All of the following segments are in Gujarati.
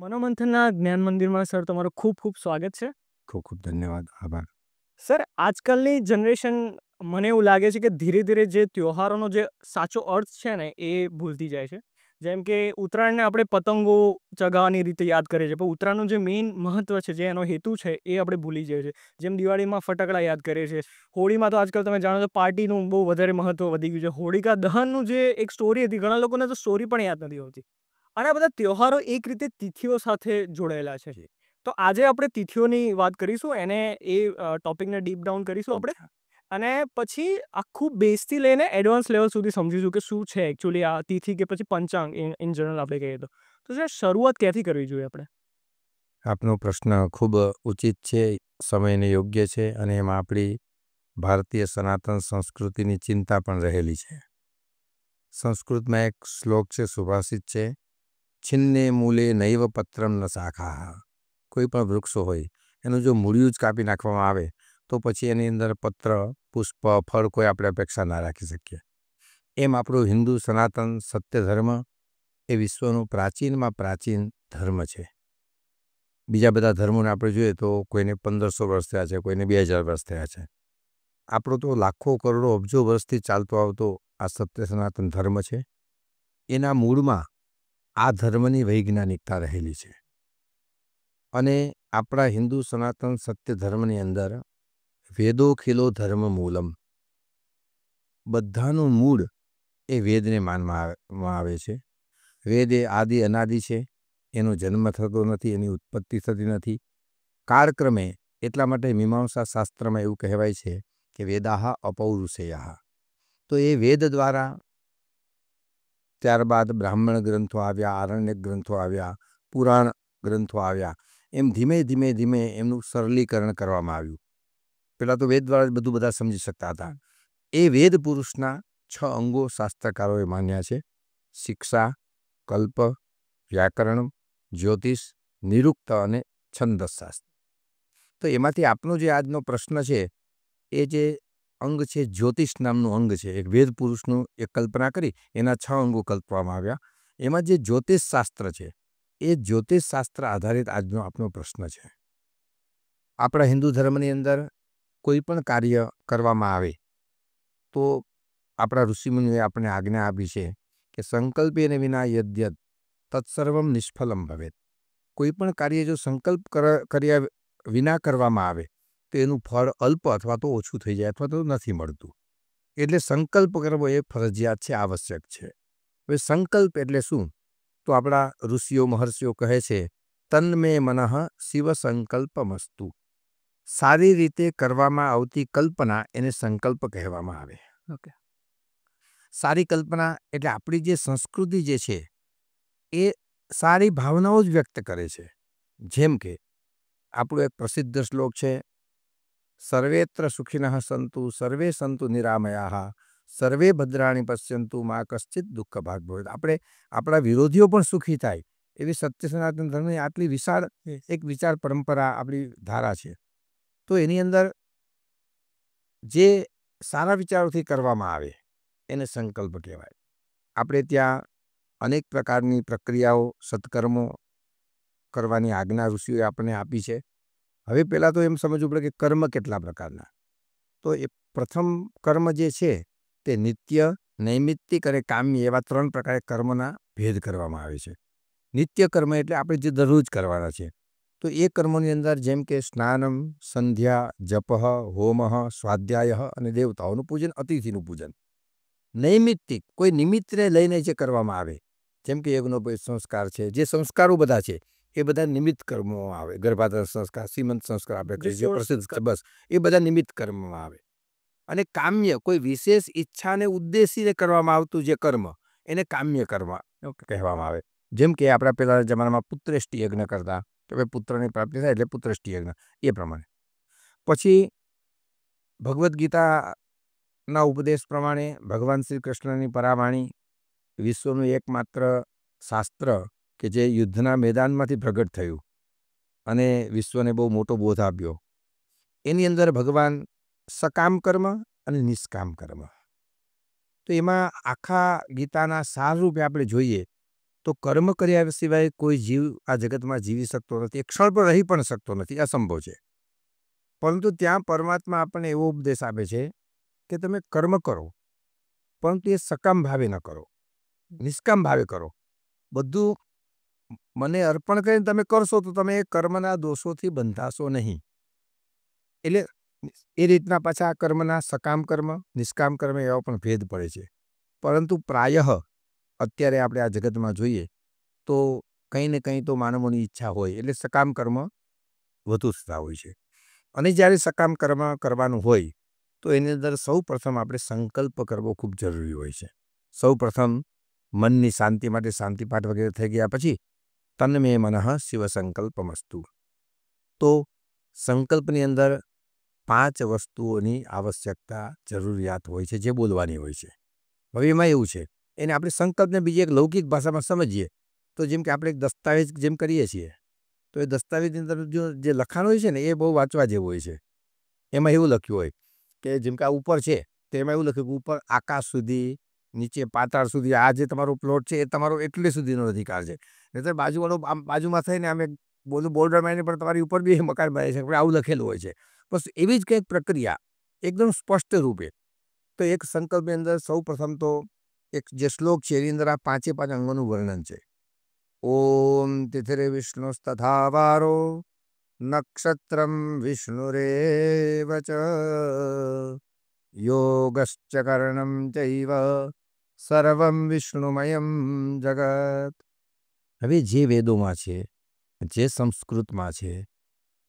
મનોમંથનના જ્ઞાન મંદિરમાં સર તમારું ખૂબ ખૂબ સ્વાગત છે. ખૂબ ખૂબ ધન્યવાદ, આભાર. સર, આજકાલની જનરેશન મને એવું લાગે છે કે ધીરે ધીરે જે તહેવારોનો જે સાચો અર્થ છે ને એ ભૂલતી જાય છે. જેમ કે ઉત્તરાયણને આપણે પતંગો ચગાવવાની રીતે યાદ કરીએ છીએ, પણ ઉત્તરાયણનું જે મેઇન મહત્વ છે, જે એનો હેતુ છે એ આપણે ભૂલી જઈએ છીએ. જેમ દિવાળીમાં ફટાકડા યાદ કરીએ છીએ, હોળીમાં તો આજકાલ તમે જાણો છો પાર્ટીનું બહુ વધારે મહત્વ વધી ગયું છે. હોળિકા દહનનું જે એક સ્ટોરી હતી, ઘણા લોકોને તો સ્ટોરી પણ યાદ નથી હોતી. અને આ બધા તહેવારો એક રીતે તિથિઓ સાથે જોડાયેલા છે. તો આજે આપણે તિથિઓની વાત કરીશું, એને ટોપિકને ડીપ ડાઉન કરીશું આપણે. અને પછી આખું બેઝથી લઈને એડવાન્સ લેવલ સુધી સમજીશું કે શું છે એકચ્યુઅલી આ તિથિ કે પછી પંચાંગ ઇન જનરલ આપણે કહીએ તો. તો સર, શરૂઆત ક્યાંથી કરવી જોઈએ આપણે? આપનો પ્રશ્ન ખૂબ ઉચિત છે, સમયને યોગ્ય છે અને એમાં આપણી ભારતીય સનાતન સંસ્કૃતિની ચિંતા પણ રહેલી છે. સંસ્કૃતમાં એક શ્લોક છે, સુભાષિત છે, છિન્ને મૂલે નૈવ પત્રમ ન શાખાહ. કોઈ પણ વૃક્ષો હોય એનું જો મૂળિયું જ કાપી નાખવામાં આવે તો પછી એની અંદર પત્ર, પુષ્પ, ફળ કોઈ આપણે અપેક્ષા ના રાખી શકીએ. એમ આપણું હિન્દુ સનાતન સત્ય ધર્મ એ વિશ્વનું પ્રાચીનમાં પ્રાચીન ધર્મ છે. બીજા બધા ધર્મોને આપણે જોઈએ તો કોઈને 1500 વર્ષ થયા છે, કોઈને 2000 વર્ષ થયા છે. આપણો તો લાખો કરોડો અબજો વર્ષથી ચાલતો આવતો આ સત્ય સનાતન ધર્મ છે. એના મૂળમાં આ ધર્મની વૈજ્ઞાનિકતા રહેલી છે. અને આપણા હિન્દુ સનાતન સત્ય ધર્મની અંદર વેદોખિલો ધર્મ મૂલમ, બધાનું મૂળ એ વેદને માનવામાં આવે છે. વેદ એ આદિ અનાદિ છે, એનો જન્મ થતો નથી, એની ઉત્પત્તિ થતી નથી. કાળક્રમે, એટલા માટે મીમાંસા શાસ્ત્રમાં એવું કહેવાય છે કે વેદાહ અપૌરુષેયઃ. તો એ વેદ દ્વારા ત્યારબાદ બ્રાહ્મણ ગ્રંથો આવ્યા, આરણ્યક ગ્રંથો આવ્યા, પુરાણ ગ્રંથો આવ્યા. એમ ધીમે ધીમે ધીમે એમનું સરલીકરણ કરવામાં આવ્યું. પહેલાં તો વેદ દ્વારા જ બધું બધા સમજી શકતા હતા. એ વેદ પુરુષના 6 અંગો શાસ્ત્રકારોએ માન્યા છે: શિક્ષા, કલ્પ, વ્યાકરણ, જ્યોતિષ, નિરુક્ત અને છંદસશાસ્ત્ર. તો એમાંથી આપનો જે આજનો પ્રશ્ન છે, એ જે અંગ છે, જ્યોતિષ નામનું અંગ છે, એક વેદ પુરુષનું એક કલ્પના કરી એના 6 અંગો કલ્પવામાં આવ્યા. એમાં જે જ્યોતિષ શાસ્ત્ર છે, એ જ્યોતિષ શાસ્ત્ર આધારિત આજનો આપનો પ્રશ્ન છે. આપણા હિન્દુ ધર્મની અંદર કોઈ પણ કાર્ય કરવામાં આવે તો આપણા ઋષિમુનિઓએ આપણે આજ્ઞા આપી છે કે સંકલ્પેન વિના યદ્યત તત્સર્વમ નિષ્ફલમ ભવેત. કોઈ પણ કાર્ય જો સંકલ્પ કર્યા વિના કરવામાં આવે તો એનું ફળ અલ્પ અથવા તો ઓછું થઈ જાય અથવા તો નથી મળતું. એટલે સંકલ્પ કરવો એ ફરજિયાત છે, આવશ્યક છે. હવે સંકલ્પ એટલે શું? તો આપણા ઋષિઓ મહર્ષિઓ કહે છે, તન્મે મનઃ શિવ સંકલ્પમસ્તુ. સારી રીતે કરવામાં આવતી કલ્પના એને સંકલ્પ કહેવામાં આવે. ઓકે. સારી કલ્પના એટલે આપણી જે સંસ્કૃતિ જે છે એ સારી ભાવનાઓ જ વ્યક્ત કરે છે. જેમ કે આપણો એક પ્રસિદ્ધ શ્લોક છે, સર્વેત્ર સુખિનઃ સંતુ સર્વે સંતુ નિરામયાઃ સર્વે ભદ્રાણી પશ્યંતુ મા કશ્ચિત દુઃખ ભાગ ભવેત. આપણે આપણા વિરોધીઓ પણ સુખી થાય એવી સત્ય સનાતન ધર્મની આટલી વિશાળ એક વિચાર પરંપરા, આપણી ધારા છે. તો એની અંદર જે સારા વિચારોથી કરવામાં આવે એને સંકલ્પ કહેવાય. આપણે ત્યાં અનેક પ્રકારની પ્રક્રિયાઓ, સત્કર્મો કરવાની આજ્ઞા ઋષિઓએ આપણને આપી છે. હવે પહેલાં તો એમ સમજવું પડે કે કર્મ કેટલા પ્રકારના. તો એ પ્રથમ કર્મ જે છે તે નિત્ય, નૈમિત્તિક અને કામ્ય એવા 3 પ્રકારે કર્મના ભેદ કરવામાં આવે છે. નિત્ય કર્મ એટલે આપણે જે દરરોજ કરવાના છે. તો એ કર્મોની અંદર જેમ કે સ્નાનમ, સંધ્યા, જપઃ, હોમઃ, સ્વાધ્યાય અને દેવતાઓનું પૂજન, અતિથિનું પૂજન. નૈમિત્તિક કોઈ નિમિત્તને લઈને જે કરવામાં આવે, જેમ કે યજ્ઞોપવિત સંસ્કાર છે, જે સંસ્કારો બધા છે એ બધા નિમિત્ત કર્મોમાં આવે. ગર્ભાધાન સંસ્કાર, સીમંત સંસ્કાર આપણે કહીએ જે પ્રસિદ્ધ છે, બસ એ બધા નિમિત્ત કર્મમાં આવે. અને કામ્ય કોઈ વિશેષ ઈચ્છાને ઉદ્દેશીને કરવામાં આવતું જે કર્મ એને કામ્ય કર્મ કહેવામાં આવે. જેમ કે આપણા પહેલાના જમાનામાં પુત્રેષ્ટિ યજ્ઞ કરતા, કે ભાઈ પુત્રની પ્રાપ્તિ થાય એટલે પુત્રેષ્ટિ યજ્ઞ, એ પ્રમાણે. પછી ભગવદ્ ગીતાના ઉપદેશ પ્રમાણે ભગવાન શ્રી કૃષ્ણની પરાવાણી, વિશ્વનું એકમાત્ર શાસ્ત્ર કે જે યુદ્ધના મેદાનમાંથી પ્રગટ થયું અને વિશ્વને બહુ મોટો બોધ આપ્યો, એની અંદર ભગવાન સકામ કર્મ અને નિષ્કામ કર્મ. તો એમાં આખા ગીતાના સાર રૂપે આપણે જોઈએ તો કર્મ કર્યા સિવાય કોઈ જીવ આ જગતમાં જીવી શકતો નથી, એક ક્ષણ પણ રહી પણ શકતો નથી, અસંભવ છે. પરંતુ ત્યાં પરમાત્મા આપણને એવો ઉપદેશ આપે છે કે તમે કર્મ કરો, પરંતુ એ સકામ ભાવે ન કરો, નિષ્કામ ભાવે કરો. બધું મને અર્પણ કરીને તમે કરશો તો તમે એ કર્મના દોષોથી બંધાશો નહીં. એટલે એ રીતના પાછા આ કર્મના સકામ કર્મ, નિષ્કામ કર્મ એવા પણ ભેદ પડે છે. પરંતુ પ્રાયઃ અત્યારે આપણે આ જગતમાં જોઈએ તો કંઈ ને કંઈ તો માનવોની ઈચ્છા હોય એટલે સકામ કર્મ વધુ થતા હોય છે. અને જ્યારે સકામ કર્મ કરવાનું હોય તો એની અંદર સૌ પ્રથમ આપણે સંકલ્પ કરવો ખૂબ જરૂરી હોય છે. સૌ પ્રથમ મનની શાંતિ માટે શાંતિપાઠ વગેરે થઈ ગયા પછી તન્મે મનઃ શિવ સંકલ્પમસ્તુ. તો સંકલ્પની અંદર 5 વસ્તુઓની આવશ્યકતા જરૂરિયાત હોય છે જે બોલવાની હોય છે. હવે એમાં એવું છે, એને આપણે સંકલ્પને બીજી એક લૌકિક ભાષામાં સમજીએ તો જેમ કે આપણે એક દસ્તાવેજ જેમ કરીએ છીએ તો એ દસ્તાવેજની અંદર જે લખાણ હોય છે ને એ બહુ વાંચવા જેવું હોય છે. એમાં એવું લખ્યું હોય કે જેમ કે આ ઉપર છે તો એમાં એવું લખ્યું કે ઉપર આકાશ સુધી, નીચે પાતાળ સુધી આ જે તમારો પ્લોટ છે એ તમારો એટલે સુધીનો અધિકાર છે. નહીંતર બાજુવાળો આમ બાજુમાં થઈને અમે બોર્ડર મારીને પણ તમારી ઉપર બી મકાન બનાવી શકે, આવું લખેલું હોય છે. બસ એવી જ કંઈક પ્રક્રિયા એકદમ સ્પષ્ટ રૂપે. તો એક સંકલ્પની અંદર સૌ પ્રથમ તો એક જે શ્લોક છે એની અંદર આ 5 અંગોનું વર્ણન છે. ઓમ તિથિરે વિષ્ણુસ્તથા વારો નક્ષત્રમ વિષ્ણુરેવ ચ યોગશ્ચ કર્ણમ ચૈવ સર્વમ વિષ્ણુમયમ જગત. હવે જે વેદોમાં છે, જે સંસ્કૃતમાં છે,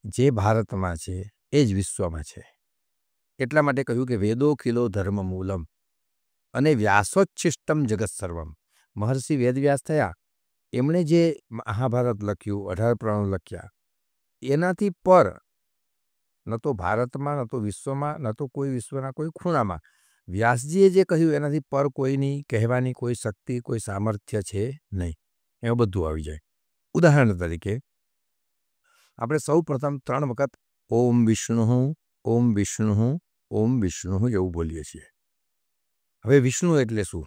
જે ભારતમાં છે એ જ વિશ્વમાં છે. એટલા માટે કહ્યું કે વેદો ખિલો ધર્મ મૂલમ અને વ્યાસોચ્છિષ્ટમ જગત સર્વમ. મહર્ષિ વેદવ્યાસ થયા, એમણે જે મહાભારત લખ્યું, 18 પુરાણો લખ્યા, એનાથી પર ન તો ભારતમાં, ન તો વિશ્વમાં, ન તો કોઈ વિશ્વના કોઈ ખૂણામાં વ્યાસજીએ જે કહ્યું એનાથી પર કોઈની કહેવાની કોઈ શક્તિ, કોઈ સામર્થ્ય છે નહીં. એમાં બધું આવી જાય. ઉદાહરણ તરીકે આપણે સૌ પ્રથમ 3 વખત ઓમ વિષ્ણુ, ઓમ વિષ્ણુ, ઓમ વિષ્ણુ એવું બોલીએ છીએ. હવે વિષ્ણુ એટલે શું?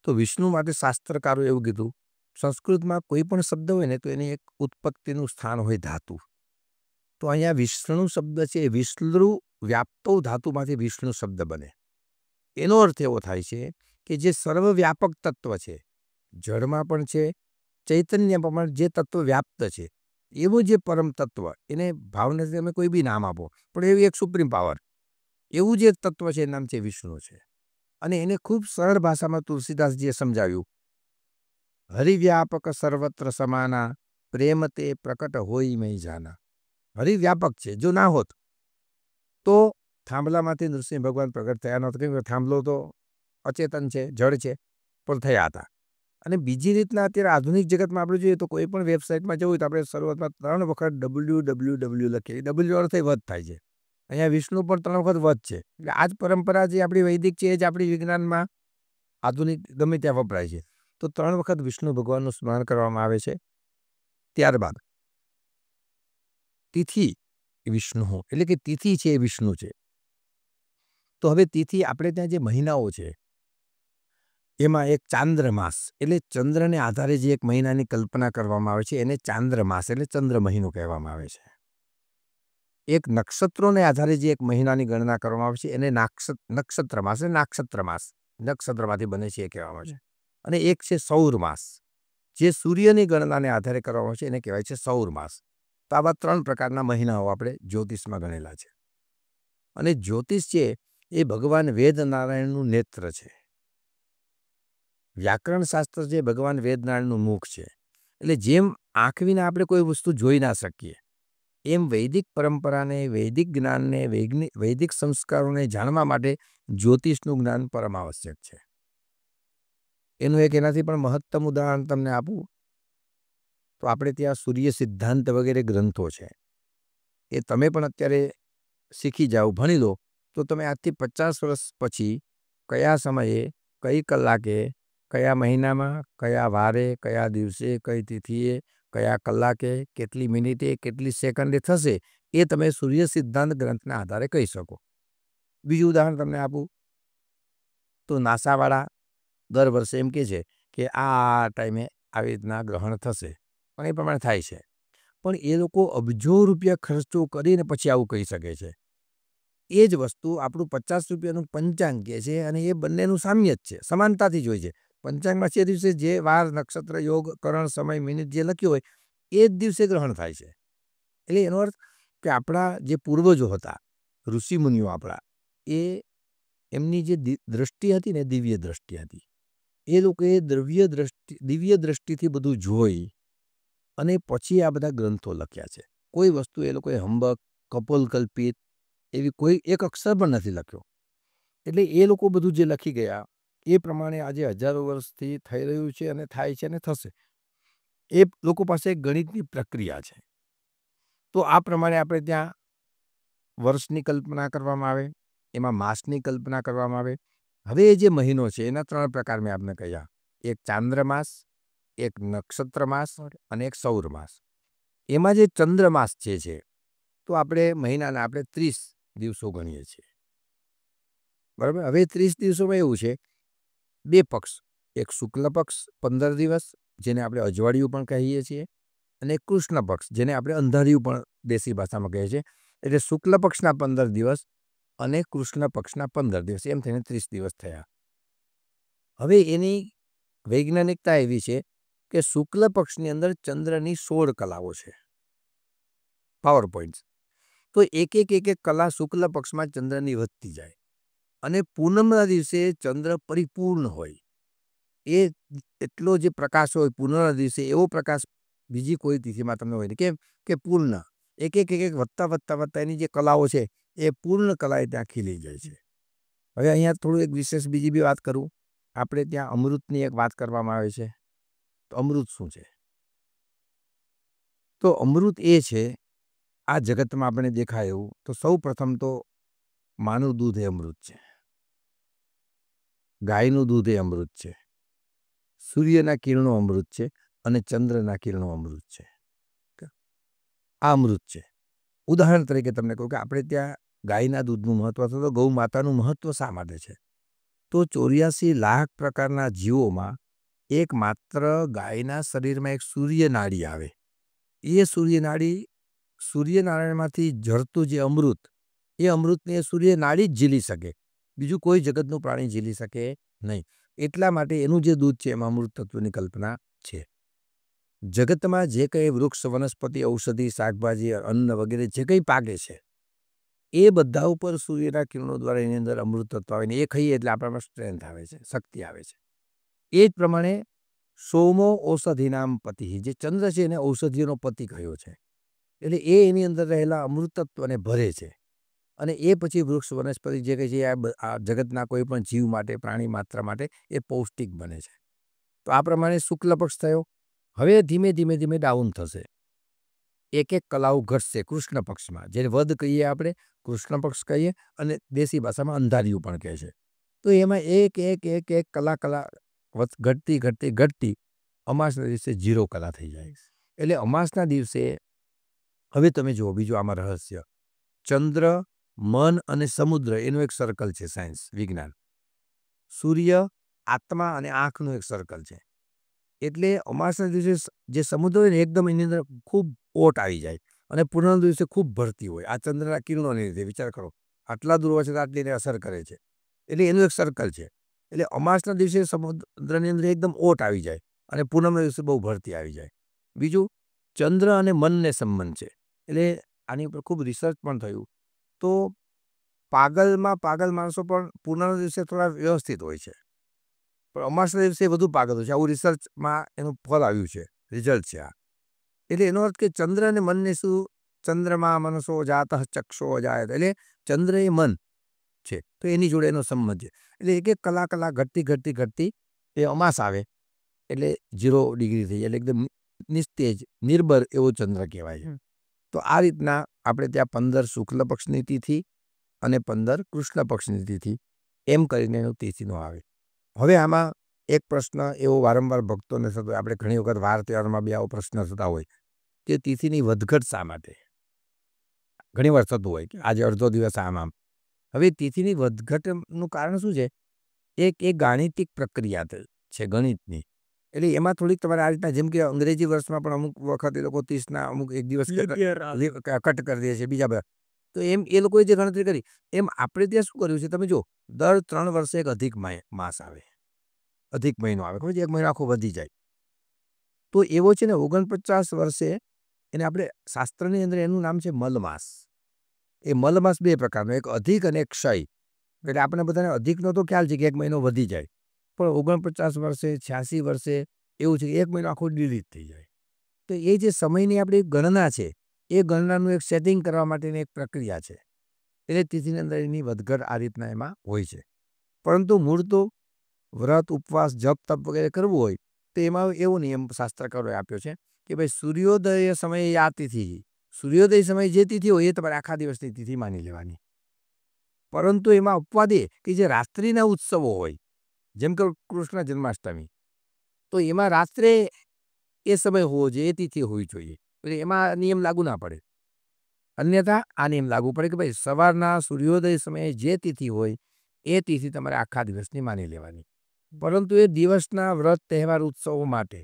તો વિષ્ણુ માટે શાસ્ત્રકારો એવું કીધું, સંસ્કૃતમાં કોઈ પણ શબ્દ હોય ને તો એની એક ઉત્પત્તિનું સ્થાન હોય ધાતુ. તો અહીંયા વિષ્ણુ શબ્દ છે એ વિષ્ણુ વ્યાપ્તો ધાતુમાંથી વિષ્ણુ શબ્દ બને. એનો અર્થ એવો થાય છે કે જે સર્વવ્યાપક તત્વ છે, જળમાં પણ છે, ચૈતન્યમાં પણ જે તત્વ વ્યાપ્ત છે, એવું જે પરમ તત્વ, એને ભાવને તમે કોઈ બી નામ આપો પણ એવી એક સુપ્રીમ પાવર, એવું જે તત્વ છે એનું નામ છે વિષ્ણુ છે. અને એને ખૂબ સરળ ભાષામાં તુલસીદાસજીએ સમજાવ્યું, હરિવ્યાપક સર્વત્ર સમાના પ્રેમ તે પ્રકટ હોય મય જાના. હરિવ્યાપક છે, જો ના હોત તો થાંભલામાંથી નૃસિંહ ભગવાન પ્રગટ થયા નહોતા, કેમ કે થાંભલો તો અચેતન છે, જળ છે, પણ થયા હતા. અને બીજી રીતના અત્યારે આધુનિક જગતમાં આપણે જોઈએ તો કોઈ પણ વેબસાઇટમાં જવું તો આપણે શરૂઆતમાં 3 વખત www લખીએ. ડબલ્યુ અર્થ વધ થાય છે. અહીંયા વિષ્ણુ પણ 3 વખત વધ છે. એટલે આ જ પરંપરા જે આપણી વૈદિક છે એ જ આપણી વિજ્ઞાનમાં આધુનિક ગમે ત્યાં વપરાય છે. તો 3 વખત વિષ્ણુ ભગવાનનું સ્મરણ કરવામાં આવે છે. ત્યારબાદ તિથિ વિષ્ણુ એટલે કે તિથિ છે એ વિષ્ણુ છે. તો હવે તિથિ આપણે ત્યાં જે મહિનાઓ છે એમાં એક ચાંદ્રમાસ એટલે ચંદ્રને આધારે જે એક મહિનાની કલ્પના કરવામાં આવે છે એને ચાંદ્રમાસ એટલે ચંદ્ર મહિનો કહેવામાં આવે છે. એક નક્ષત્રોને આધારે જે એક મહિનાની ગણના કરવામાં આવે છે એને નક્ષત્રમાસ એટલે નાક્ષત્રમાસ, નક્ષત્રમાંથી બને છે એ કહેવામાં આવે છે. અને એક છે સૌરમાસ, જે સૂર્યની ગણનાને આધારે કરવામાં આવે છે એને કહેવાય છે સૌરમાસ. તો આવા 3 પ્રકારના મહિનાઓ આપણે જ્યોતિષમાં ગણેલા છે. અને જ્યોતિષ છે એ ભગવાન વેદનારાયણનું નેત્ર છે. વ્યાકરણ શાસ્ત્ર છે ભગવાન વેદનારાયણનું મુખ છે. એટલે જેમ આંખ વિના આપણે કોઈ વસ્તુ જોઈ ના શકીએ, એમ વૈદિક પરંપરાને, વૈદિક જ્ઞાનને, વૈદિક સંસ્કારોને જાણવા માટે જ્યોતિષનું જ્ઞાન પરમ આવશ્યક છે. એનું એક એનાથી પણ મહત્તમ ઉદાહરણ તમને આપું તો આપણે ત્યાં સૂર્ય સિદ્ધાંત વગેરે ગ્રંથો છે. એ તમે પણ અત્યારે શીખી જાઓ, ભણી લો તો તમે આજથી 50 વર્ષ પછી કયા સમયે, કઈ કલાકે, કયા મહિનામાં, કયા વારે, કયા દિવસે, કઈ તિથિએ, કયા કલાકે, કેટલી મિનિટે, કેટલી સેકન્ડે થશે એ તમે સૂર્ય સિદ્ધાંત ગ્રંથના આધારે કહી શકો. બીજું ઉદાહરણ તમને આપું તો નાસાવાળા દર વર્ષે એમ કહે છે કે આ ટાઈમે આવી રીતના ગ્રહણ થશે, પણ એ પ્રમાણે થાય છે. પણ એ લોકો અબજો રૂપિયા ખર્ચો કરીને પછી આવું કહી શકે છે. એ જ વસ્તુ આપણું ₹50 પંચાંગ કહે છે અને એ બંનેનું સામ્ય જ છે, સમાનતાથી જ હોય છે. પંચાંગમાં તે દિવસે જે વાર, નક્ષત્ર, યોગ, કરણ, સમય, મિનિટ જે લખ્યું હોય એ જ દિવસે ગ્રહણ થાય છે. એટલે એનો અર્થ કે આપણા જે પૂર્વજો હતા, ઋષિમુનિઓ આપણા, એ એમની જે દ્રષ્ટિ હતી ને, દિવ્ય દ્રષ્ટિ હતી. એ લોકોએ દિવ્ય દ્રષ્ટિથી બધું જોઈ અને પછી આ બધા ગ્રંથો લખ્યા છે. કોઈ વસ્તુ એ લોકોએ હંબક, કપોલકલ્પિત એવી કોઈ એક અક્ષર પણ નથી લખ્યો. એટલે એ લોકો બધું જે લખી ગયા એ પ્રમાણે આજે હજારો વર્ષથી થઈ રહ્યું છે અને થાય છે અને થશે. એ લોકો પાસે ગણિતની પ્રક્રિયા છે. તો આ પ્રમાણે આપણે ત્યાં વર્ષની કલ્પના કરવામાં આવે, એમાં માસની કલ્પના કરવામાં આવે. હવે એ જે મહિનો છે એના 3 પ્રકાર મેં આપને કહ્યા. એક ચાંદ્રમાસ, એક નક્ષત્ર માસ અને એક સૌર માસ. એમાં જે ચંદ્રમાસ છે તો આપણે મહિનાના આપણે 30 દિવસો ગણીએ છીએ. બરાબર. હવે 30 દિવસોમાં એવું છે, 2 પક્ષ, એક શુક્લ પક્ષ 15 દિવસ જેને આપણે અજવાળિયું પણ કહીએ છીએ અને એક કૃષ્ણ પક્ષ જેને આપણે અંધારિયું પણ દેશી ભાષામાં કહીએ છીએ. એટલે શુક્લ પક્ષના 15 દિવસ અને કૃષ્ણ પક્ષના 15 દિવસ એમ થઈને 30 દિવસ થયા. હવે એની વૈજ્ઞાનિકતા એવી છે કે શુક્લ પક્ષની અંદર ચંદ્રની 16 કલાઓ છે, પાવર પોઈન્ટ્સ. તો એક કલા શુક્લ પક્ષમાં ચંદ્રની વધતી જાય અને પૂનમના દિવસે ચંદ્ર પરિપૂર્ણ હોય. એ એટલો જે પ્રકાશ હોય પૂનમના દિવસે એવો પ્રકાશ બીજી કોઈ તિથિમાં તમને હોય નહીં. કેમ કે પૂર્ણ એક વધતા એની જે કલાઓ છે એ પૂર્ણ કલાએ ત્યાં ખીલી જાય છે. હવે અહીંયા થોડું એક વિશેષ બીજી બી વાત કરું. આપણે ત્યાં અમૃતની એક વાત કરવામાં આવે છે. તો અમૃત શું છે? તો અમૃત એ છે, આ જગતમાં આપણે દેખાય એવું તો સૌ પ્રથમ તો માનું દૂધ એ અમૃત છે, ગાયનું દૂધ એ અમૃત છે, સૂર્યના કિરણો અમૃત છે અને ચંદ્રના કિરણો અમૃત છે. આ અમૃત છે. ઉદાહરણ તરીકે તમને કહું કે આપણે ત્યાં ગાયના દૂધનું મહત્વ અથવા તો ગૌ માતાનું મહત્વ શા માટે છે? તો 84 લાખ પ્રકારના જીવોમાં એક માત્ર ગાયના શરીરમાં એક સૂર્યનાડી આવે. એ સૂર્યનારાયણમાંથી ઝરતું જે અમૃત, એ અમૃતને એ સૂર્યનાડી જ ઝીલી શકે, બીજું કોઈ જગતનું પ્રાણી ઝીલી શકે નહીં. એટલા માટે એનું જે દૂધ છે એમાં અમૃત તત્વની કલ્પના છે. જગતમાં જે કંઈ વૃક્ષ, વનસ્પતિ, ઔષધિ, શાકભાજી, અન્ન વગેરે જે કંઈ પાકે છે એ બધા ઉપર સૂર્યના કિરણો દ્વારા એની અંદર અમૃત તત્વ આવે ને એ ખાઈએ એટલે આપણામાં સ્ટ્રેન્થ આવે છે, શક્તિ આવે છે. એ જ પ્રમાણે સોમો ઔષધિનામ પતિ, જે ચંદ્ર છે એને ઔષધિઓનો પતિ કહ્યો છે. એટલે એ એની અંદર રહેલા અમૃત તત્વને ભરે છે અને એ પછી વૃક્ષ, વનસ્પતિ જે કંઈ છે આ જગતના કોઈ પણ જીવ માટે, પ્રાણી માત્ર માટે એ પૌષ્ટિક બને છે. તો આ પ્રમાણે શુક્લ પક્ષ થયો. હવે ધીમે ધીમે ડાઉન થશે. એક કલાઓ ઘટશે કૃષ્ણ પક્ષમાં, જેને વધ કહીએ આપણે, કૃષ્ણ પક્ષ કહીએ અને દેશી ભાષામાં અંધારિયું પણ કહે છે. તો એમાં એક કલા ઘટતી અમાસના દિવસે 0 કલા થઈ જાય. એટલે અમાસના દિવસે હવે તમે જુઓ બીજું આમાં રહસ્ય. ચંદ્ર, મન અને સમુદ્ર એનું એક સર્કલ છે, સાયન્સ વિજ્ઞાન. સૂર્ય, આત્મા અને આંખનું એક સર્કલ છે. એટલે અમાસના દિવસે જે સમુદ્ર હોય ને એકદમ એની અંદર ખૂબ ઓટ આવી જાય અને પૂર્ણિમા દિવસે ખૂબ ભરતી હોય. આ ચંદ્રના કિરણોને લીધે વિચાર કરો, આટલા દૂર હોય છે આટલીને અસર કરે છે. એટલે એનું એક સર્કલ છે. એટલે અમાસના દિવસે સમુદ્રની અંદર એકદમ ઓટ આવી જાય અને પૂનમના દિવસે બહુ ભરતી આવી જાય. બીજું, ચંદ્ર અને મનને સંબંધ છે. એટલે આની ઉપર ખૂબ રિસર્ચ પણ થયું. તો પાગલ માણસો પણ પૂનમના દિવસે થોડા વ્યવસ્થિત હોય છે, પણ અમાસના દિવસે વધુ પાગલ હોય છે. આવું રિસર્ચમાં એનું ફળ આવ્યું છે, રિઝલ્ટ છે આ. એટલે એનો અર્થ કે ચંદ્ર અને મનને શું, ચંદ્રમાં મનસો જાતઃ ચક્ષો જાયત, એટલે ચંદ્ર એ મન છે તો એની જોડે એનો સંબંધ છે. એટલે એક કલા ઘટતી એ અમાસ આવે એટલે 0 ડિગ્રી થઈ જાય, એટલે એકદમ નિસ્તેજ, નિર્ભર એવો ચંદ્ર કહેવાય. તો આ રીતના આપણે ત્યાં 15 શુક્લ પક્ષની તિથિ અને 15 કૃષ્ણ પક્ષની તિથિ એમ કરીને એનો તિથિનો આવે. હવે આમાં એક પ્રશ્ન એવો વારંવાર ભક્તોને થતો હોય, આપણે ઘણી વખત વાર તહેવારમાં બી આવો પ્રશ્ન થતા હોય કે તિથિની વધઘટ શા માટે? ઘણી વાર થતું હોય કે આજે અડધો દિવસ આમ. હવે તિથિની વધઘટનું કારણ શું છે? એક ગાણિતિક પ્રક્રિયા છે ગણિતની. એટલે એમાં થોડીક તમારે આ રીતના જેમ કે અંગ્રેજી વર્ષમાં પણ અમુક વખત એ લોકો 30ના અમુક એક દિવસ લીપ યર આવે. કટ કરી દે છે બીજા બધા. તો એમ એ લોકોએ જે ગણતરી કરી એમ આપણે ત્યાં શું કર્યું છે તમે જો દર 3 વર્ષે એક અધિક માસ આવે, અધિક મહિનો આવે, ખબર છે? એક મહિનો આખો વધી જાય. તો એવો છે ને 49 વર્ષે એને આપણે શાસ્ત્રની અંદર એનું નામ છે મલમાસ. એ મલમાસ 2 પ્રકારનો, એક અધિક અને એક ક્ષય. એટલે આપણે બધાને અધિકનો તો ખ્યાલ છે કે એક મહિનો વધી જાય, પણ 49 વર્ષે 86 વર્ષે એવું છે કે એક મહિનો આખો ડિલીટ થઈ જાય. તો એ જે સમયની આપણી ગણના છે એ ગણનાનું એક સેટિંગ કરવા માટેની એક પ્રક્રિયા છે. એટલે તિથિની અંદર એની વધઘટ આ રીતના એમાં હોય છે. પરંતુ મૂળ તો વ્રત ઉપવાસ જપ તપ વગેરે કરવું હોય તો એમાં એવો નિયમ શાસ્ત્રકારોએ આપ્યો છે કે ભાઈ સૂર્યોદય સમયે આ તિથિ, સૂર્યોદય સમયે જે તિથિ હોય એ તમારે આખા દિવસની તિથિ માની લેવાની. પરંતુ એમાં અપવાદ એ કે જે રાત્રિના ઉત્સવો હોય જેમ કે કૃષ્ણ જન્માષ્ટમી, તો એમાં રાત્રે એ સમય હોવો જોઈએ, એ તિથિ હોવી જોઈએ. એટલે એમાં નિયમ લાગુ ના પડે. અન્યથા આ નિયમ લાગુ પડે કે ભાઈ સવારના સૂર્યોદય સમયે જે તિથિ હોય એ તિથિ તમારે આખા દિવસની માની લેવાની. પરંતુ એ દિવસના વ્રત તહેવાર ઉત્સવો માટે,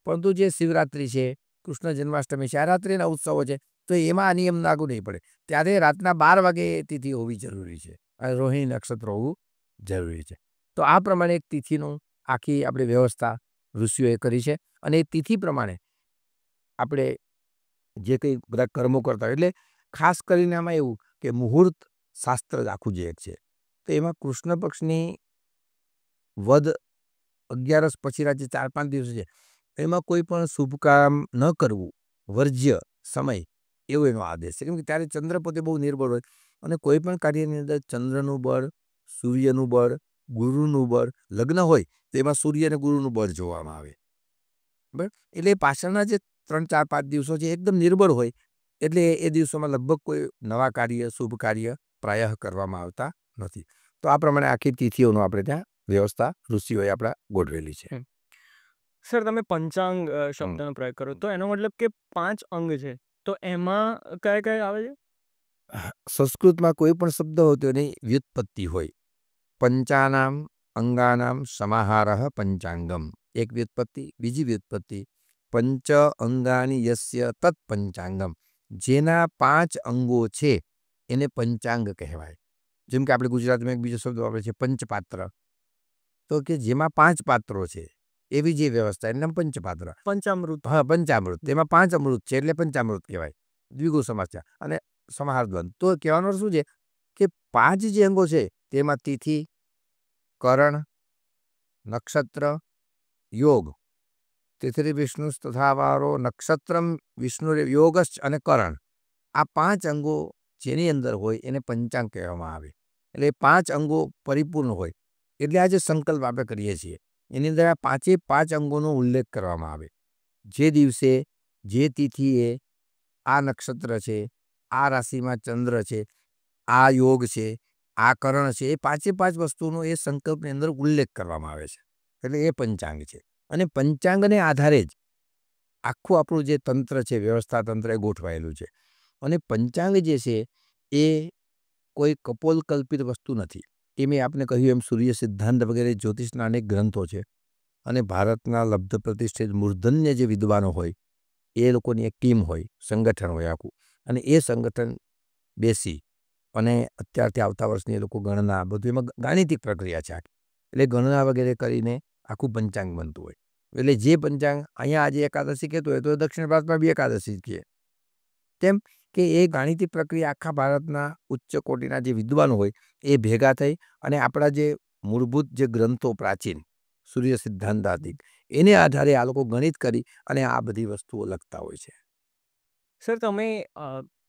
પરંતુ જે શિવરાત્રિ છે, કૃષ્ણ જન્માષ્ટમી છે, આ રાત્રિના ઉત્સવો છે, તો એમાં આ નિયમ લાગુ નહીં પડે. ત્યારે રાતના 12 વાગે એ તિથિ હોવી જરૂરી છે, અને રોહિણી નક્ષત્ર હોવું જરૂરી છે. તો આ પ્રમાણે એક તિથિનું આખી આપણે વ્યવસ્થા ઋષિઓએ કરી છે. અને એ તિથિ પ્રમાણે આપણે જે કંઈ બધા કર્મો કરતા હોય, એટલે ખાસ કરીને આમાં એવું કે મુહૂર્ત શાસ્ત્ર જ આખું જે એક છે, તો એમાં કૃષ્ણ પક્ષની વદ 11 પછીના જે 4-5 દિવસ છે એમાં કોઈ પણ શુભ કામ ન કરવું, વર્જ્ય સમય, એવો એનો આદેશ છે. કેમ કે ત્યારે ચંદ્ર પોતે બહુ નિર્બળ હોય અને કોઈ પણ કાર્યની અંદર ચંદ્રનું બળ, સૂર્યનું બળ, ગુરુનું બળ, લગ્ન હોય તો એમાં સૂર્ય અને ગુરુનું બળ જોવામાં આવે. બરાબર? એટલે પાછળના જે 3-4-5 દિવસો છે એકદમ નિર્બળ હોય, એટલે એ દિવસોમાં લગભગ કોઈ નવા કાર્ય, શુભ કાર્ય પ્રાયઃ કરવામાં આવતા નથી. તો આ પ્રમાણે આખી તિથિઓનો આપણે ત્યાં વ્યવસ્થા ઋષિઓએ આપણા ગોઠવેલી છે. સર, તમે પંચાંગ શબ્દનો પ્રયોગ કરો તો એનો મતલબ કે 5 અંગ છે, તો એમાં કયા કયા આવે છે? સંસ્કૃતમાં કોઈ પણ શબ્દ હોય તો એની વ્યુત્પત્તિ હોય. પંચાનામ અંગાનામ સમાહારઃ પંચાંગમ, એક વ્યુત્પત્તિ. બીજી વ્યુત્પત્તિ પંચ અંગાની યસ્ય તત્ પંચાંગમ, જેના 5 અંગો છે એને પંચાંગ કહેવાય. જેમ કે આપણે ગુજરાતીમાં એક બીજો શબ્દ વાપરે છે પંચપાત્ર, તો કે જેમાં 5 પાત્રો છે એવી જે વ્યવસ્થા એનું નામ પંચપાત્ર. પંચામૃત. હા, પંચામૃત. તેમાં 5 અમૃત છે એટલે પંચામૃત કહેવાય. દ્વિગુ સમાસ છે અને સમાહાર દ્વંદ. તો કહેવાનો અર્થ શું છે કે 5 જે અંગો છે તેમાં તિથિ, કરણ, નક્ષત્ર, યોગ, તિથિ વિષ્ણુ તથાવારો નક્ષત્રમ વિષ્ણુ યોગશ્ચ અને કરણ, આ 5 અંગો જેની અંદર હોય એને પંચાંગ કહેવામાં આવે. એટલે 5 અંગો પરિપૂર્ણ હોય. એટલે આ જે સંકલ્પ આપણે કરીએ છીએ એની અંદર આ 5 અંગોનો ઉલ્લેખ કરવામાં આવે. જે દિવસે જે તિથિએ આ નક્ષત્ર છે, આ રાશિમાં ચંદ્ર છે, આ યોગ છે, આ કરણ છે, એ 5 વસ્તુનો એ સંકલ્પની અંદર ઉલ્લેખ કરવામાં આવે છે. એટલે એ પંચાંગ છે. અને પંચાંગને આધારે જ આખું આપણું જે તંત્ર છે, વ્યવસ્થા તંત્ર, એ ગોઠવાયેલું છે. અને પંચાંગ જે છે એ કોઈ કપોલકલ્પિત વસ્તુ નથી. એ મેં આપને કહ્યું એમ સૂર્ય સિદ્ધાંત વગેરે જ્યોતિષના અનેક ગ્રંથો છે. અને ભારતના લબ્ધ પ્રતિષ્ઠિત મૂર્ધન્ય જે વિદ્વાનો હોય એ લોકોની એક ટીમ હોય, સંગઠન હોય આખું. અને એ સંગઠન બેસી અને અત્યારથી આવતા વર્ષની એ લોકો ગણના, બધું એમાં ગાણિતિક પ્રક્રિયા છે આખી. એટલે ગણના વગેરે કરીને આખું પંચાંગ બનતું હોય. એટલે જે પંચાંગ અહીંયા આજે એકાદશી કહેતું હોય તો દક્ષિણ ભારતમાં બી એકાદશી કહે. કેમ કે એ ગાણિતિક પ્રક્રિયા આખા ભારતના ઉચ્ચ કોટીના જે વિદ્વાનો હોય એ ભેગા થઈ અને આપણા જે મૂળભૂત જે ગ્રંથો પ્રાચીન સૂર્ય સિદ્ધાંતાદિક એને આધારે આ લોકો ગણિત કરી અને આ બધી વસ્તુઓ લખતા હોય છે. સર, તમે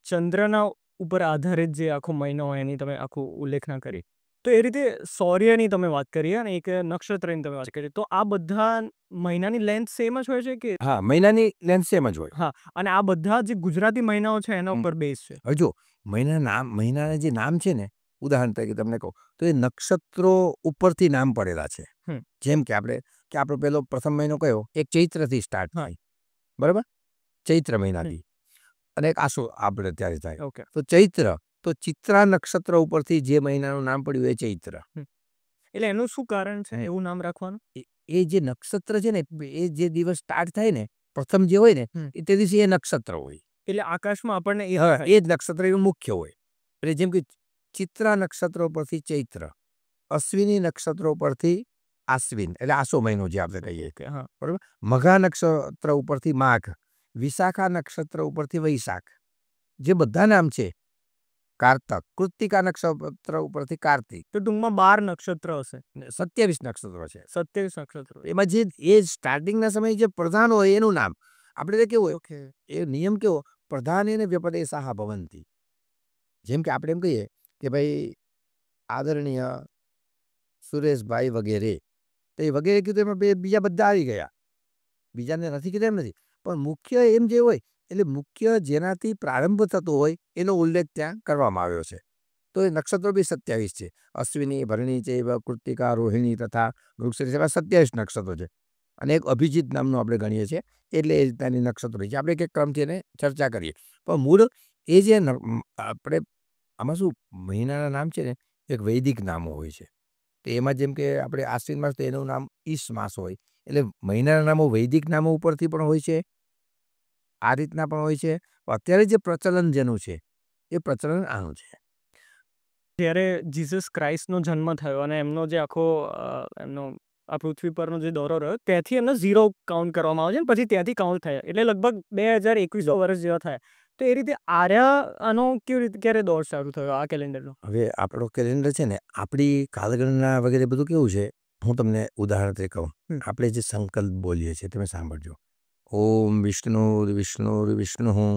ચંદ્રના ઉપર આધારિત જે આખો મહિનો હોય એની તમે આખું ઉલ્લેખના કરી, તો એ રીતે સૌર્યની તમે વાત કરી અને એક નક્ષત્રની તમે વાત કરી, તો આ બધા મહિનાની લેન્થ સેમ જ હોય છે કે? હા, મહિનાની લેન્થ સેમ જ હોય. હા, અને આ બધા જે ગુજરાતી મહિનાઓ છે એના ઉપર બેઝ છે. હવે જો મહિનાના જે નામ છે ને, ઉદાહરણ તરીકે તમને કહું તો એ નક્ષત્રો ઉપરથી નામ પડેલા છે. જેમ કે આપણો પહેલો પ્રથમ મહિનો કયો, એક ચૈત્રથી સ્ટાર્ટ થાય, બરાબર? ચૈત્ર મહિનાથી. અને એક આસો આપણે ત્યારે થાય. ઓકે. તો ચૈત્ર, તો ચિત્રા નક્ષત્ર ઉપરથી જે મહિનાનું નામ પડ્યું એ ચૈત્ર. એટલે એનું શું કારણ છે એવું નામ રાખવાનું? એ જે નક્ષત્ર છે ને એ જે દિવસ સ્ટાર્ટ થાય ને પ્રથમ જે હોય ને એ તે દિવસે એ નક્ષત્ર હોય. એટલે આકાશમાં આપણને એ એ જ નક્ષત્ર એનું મુખ્ય હોય. એટલે જેમ કે ચિત્રા નક્ષત્રો પરથી ચૈત્ર, અશ્વિની નક્ષત્રો પરથી આશ્વિન એટલે આસો મહિનો જે આપણે કહીએ બરોબર. મઘા નક્ષત્ર ઉપરથી માઘ, વિશાખા નક્ષત્ર ઉપરથી વૈશાખ, જે બધા નામ છે કારતક, કૃત્તિકા નક્ષત્ર ઉપરથી કાર્તિક. તો ટૂંકમાં 12 નક્ષત્ર હશે. 27 નક્ષત્રો છે. 27 નક્ષત્રો. એમાં જે એ સ્ટાર્ટિંગના સમયે જે પ્રધાન હોય એનું નામ આપણે કેવું હોય એ નિયમ કેવો પ્રધાન એને વ્યપદે સાહા ભવંતી. જેમ કે આપણે એમ કહીએ કે ભાઈ આદરણીય સુરેશભાઈ વગેરે, તો એ વગેરે કીધું એમાં બીજા બધા આવી ગયા, બીજાને નથી કીધા એમ નથી, પણ મુખ્ય એમ જે હોય એટલે મુખ્ય જેનાથી પ્રારંભ થતો હોય એનો ઉલ્લેખ ત્યાં કરવામાં આવ્યો છે. તો એ નક્ષત્રો બી 27 છે. અશ્વિની, ભરણી છે, કૃત્તિકા, રોહિણી તથા મૃગશિર એવા 27 નક્ષત્રો છે. અને એક અભિજીત નામનું આપણે ગણીએ છીએ એટલે એ રીતની નક્ષત્રો છે. આપણે એક ક્રમથી એને ચર્ચા કરીએ. પણ મૂળ એ જે આપણે આમાં શું મહિનાના નામ છે ને એક વૈદિક નામો હોય છે. તો એમાં જેમ કે આપણે આશ્વિન માસ તો એનું નામ ઈશ માસ હોય. એટલે મહિનાના નામો વૈદિક નામો ઉપરથી પણ હોય છે, આ રીતના પણ હોય છે. અત્યારે જે પ્રચલન જેનું છે એ પ્રચલન આનું છે. જ્યારે જીસસ ક્રાઇસ્ટનો જન્મ થયો અને એમનો જે આખો એમનો આ પૃથ્વી પરનો જે દોરો રહ્યો ત્યાંથી એમનો 0 કાઉન્ટ કરવામાં આવે છે અને પછી ત્યાંથી કાઉન્ટ થયા એટલે લગભગ 2021 વર્ષ જેવા થયા. તો એ રીતે આર્યા આનો કેવી રીતે ક્યારે દોર શરૂ થયો આ કેલેન્ડરનો? હવે આપણો કેલેન્ડર છે ને આપણી કાલગણના વગેરે બધું કેવું છે હું તમને ઉદાહરણ તરીકે કહું. આપણે જે સંકલ્પ બોલીએ છીએ તમે સાંભળજો. ઓમ વિષ્ણુર વિષ્ણુર વિષ્ણુ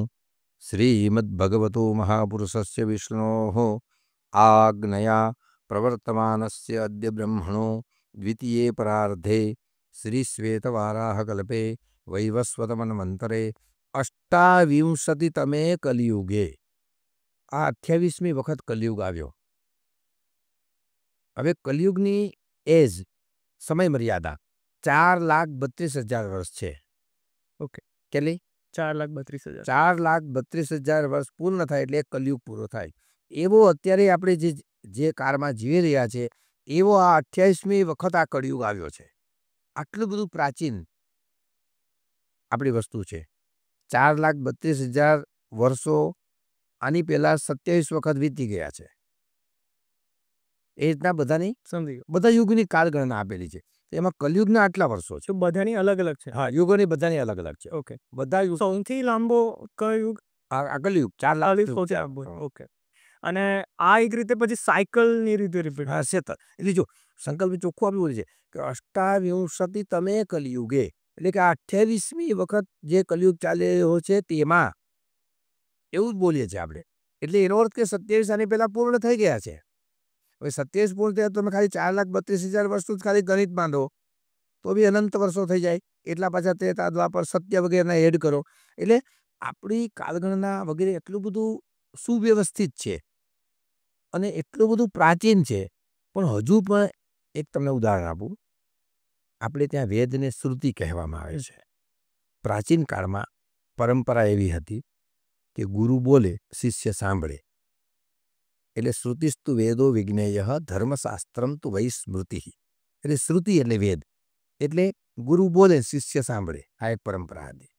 શ્રીમદ ભગવતો મહાપુરુષસ્ય વિષ્ણોઃ આજ્ઞયા પ્રવર્તમાનસ્ય અદ્ય બ્રહ્મણો દ્વિતીયે પરાર્ધે શ્રી શ્વેતવારાહ કલ્પે વૈવસ્વતમન્વંતરે અષ્ટાવિંશતિતમે કલિયુગે. આ 28મી વખત કલિયુગ આવ્યો. હવે કલિયુગની એજ સમય મર્યાદા 4,32,000 વર્ષ છે. ઓકે. કેટલી? 4,32,000. 4,32,000 વર્ષ પૂર્ણ થાય એટલે કલિયુગ પૂરો થાય. એવો અત્યારે આપણે જે કાળમાં જીવી રહ્યા છે એવો આ 28મી વખત આ કળિયુગ આવ્યો છે. આટલું બધું પ્રાચીન આપણી વસ્તુ છે. 4,32,000 વર્ષો આની પહેલા 27 વખત વીતી ગયા છે. એ રીતના બધાની સમજી ગયો. બધા યુગની કાળગણના આપેલી છે. એમાં કલિયુગના આટલા વર્ષો છે. તો બધાની અલગ અલગ છે. હા, યુગોની બધાની અલગ અલગ છે. ઓકે. બધા યુગ સૌથી લાંબો કયો યુગ? આ કલિયુગ 4,00,000 સૌથી લાંબો. ઓકે. અને આ એક રીતે પછી સાયકલની રીતે રિપીટ. હા છે. એટલે જો સંકલ્પ ચોખ્ખું આપ્યું બોલે છે કે અષ્ટાવિંશતિ તમે કલિયુગે એટલે કે 28મી વખત જે કલિયુગ ચાલી રહ્યો છે તેમાં એવું જ બોલીએ છીએ આપણે. એટલે એનો અર્થ કે 27 આની પહેલા પૂર્ણ થઈ ગયા છે. હવે 27 પૂર્ણ થયા તમે ખાલી 4,32,000 વર્ષ ખાલી ગણિત બાંધો તો બી અનંત વર્ષો થઈ જાય. એટલા પાછા ત્રેતા દ્વાપર સત્ય વગેરેના એડ કરો એટલે આપણી કાળગણના વગેરે એટલું બધું સુવ્યવસ્થિત છે અને એટલું બધું પ્રાચીન છે. પણ હજુ પણ એક તમને ઉદાહરણ આપું. આપણે ત્યાં વેદને શ્રુતિ કહેવામાં આવે છે. પ્રાચીન કાળમાં પરંપરા એવી હતી કે ગુરુ બોલે શિષ્ય સાંભળે. એટલે શ્રુતિસ્તુ વેદો વિજ્ઞેય ધર્મશાસ્ત્રમ તુ વૈ સ્મૃતિ. એટલે શ્રુતિ એટલે વેદ એટલે ગુરુ બોલે શિષ્ય સાંભળે. આ એક પરંપરા હતી.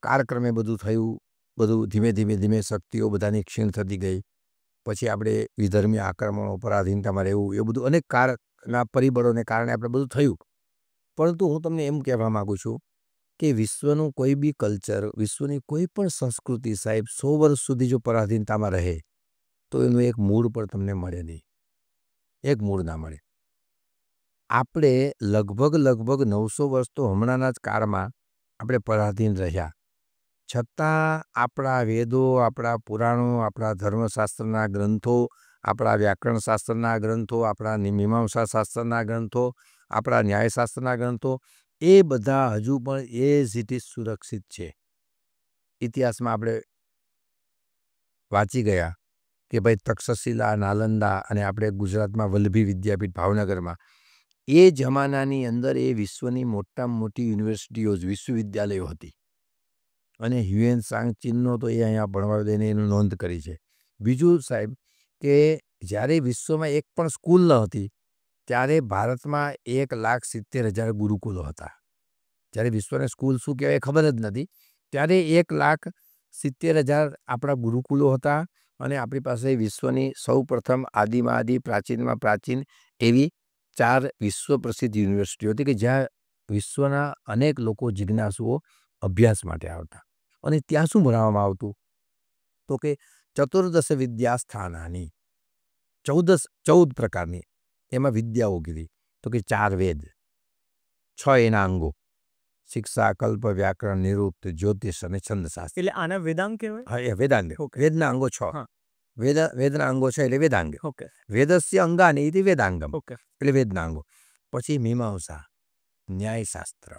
કાળક્રમે બધું થયું, બધું ધીમે ધીમે ધીમે શક્તિઓ બધાની ક્ષીણ થતી ગઈ. પછી આપણે વિધર્મી આક્રમણો પરાધીનતામાં રહેવું એ બધું અનેક કાળના પરિબળોને કારણે આપણે બધું થયું. પરંતુ હું તમને એમ કહેવા માગું છું કે વિશ્વનું કોઈ બી કલ્ચર, વિશ્વની કોઈ પણ સંસ્કૃતિ સાહેબ 100 વર્ષ સુધી જો પરાધીનતામાં રહે તો એનું એક મૂળ પણ તમને મળે નહીં. એક મૂળ ના મળે. આપણે લગભગ 900 વર્ષ તો હમણાંના જ કાળમાં આપણે પરાધીન રહ્યા. છતાં આપણા વેદો, આપણા પુરાણો, આપણા ધર્મશાસ્ત્રના ગ્રંથો, આપણા વ્યાકરણ શાસ્ત્રના ગ્રંથો, આપણા મીમાંસા શાસ્ત્રના ગ્રંથો, આપણા ન્યાયશાસ્ત્રના ગ્રંથો એ બધા હજુ પણ એઝ ઇટ ઇઝ સુરક્ષિત છે. ઇતિહાસમાં આપણે વાંચી ગયા કે ભાઈ તક્ષશિલા, નાલંદા અને આપણે ગુજરાતમાં વલ્લભી વિદ્યાપીઠ ભાવનગરમાં એ જમાનાની અંદર એ વિશ્વની મોટામાં મોટી યુનિવર્સિટીઓ વિશ્વવિદ્યાલયો હતી. અને હ્યુએન સાંગ ચીનનો તો એ અહીંયા ભણવા દઈને એનું નોંધ કરી છે. બીજું સાહેબ કે જ્યારે વિશ્વમાં એક પણ સ્કૂલ ન હતી ત્યારે ભારતમાં 1,70,000 ગુરુકુલો હતા. જ્યારે વિશ્વને સ્કૂલ શું કહેવાય ખબર જ નથી. ત્યારે 1,70,000 આપણા ગુરુકુલો હતા અને આપણી પાસે વિશ્વની સૌપ્રથમ આદિમાં આદિ પ્રાચીનમાં પ્રાચીન એવી 4 વિશ્વ પ્રસિદ્ધ યુનિવર્સિટીઓ હતી કે જ્યાં વિશ્વના અનેક લોકો જિજ્ઞાસુઓ અભ્યાસ માટે આવતા. અને ત્યાં શું ભણાવવામાં આવતું? તો કે ચતુર્દશ વિદ્યાસ્થાનાની 14 પ્રકારની એમાં વિદ્યાઓ કીધી. તો કે 4 વેદ, 6 એના અંગો, શિક્ષા, કલ્પ, વ્યાકરણ, નિરુક્ત, જ્યોતિષ અને છંદશાસ્ત્ર. એટલે આના વેદાંગ કહેવાય? હા, એ વેદાંગ. વેદના અંગો 6. હા. વેદના અંગો 6 એટલે વેદાંગ. ઓકે. વેદસ્ય અંગાની ઇતિ વેદાંગમ. ઓકે. એટલે વેદના અંગો. પછી મીમાંસા, ન્યાયશાસ્ત્ર,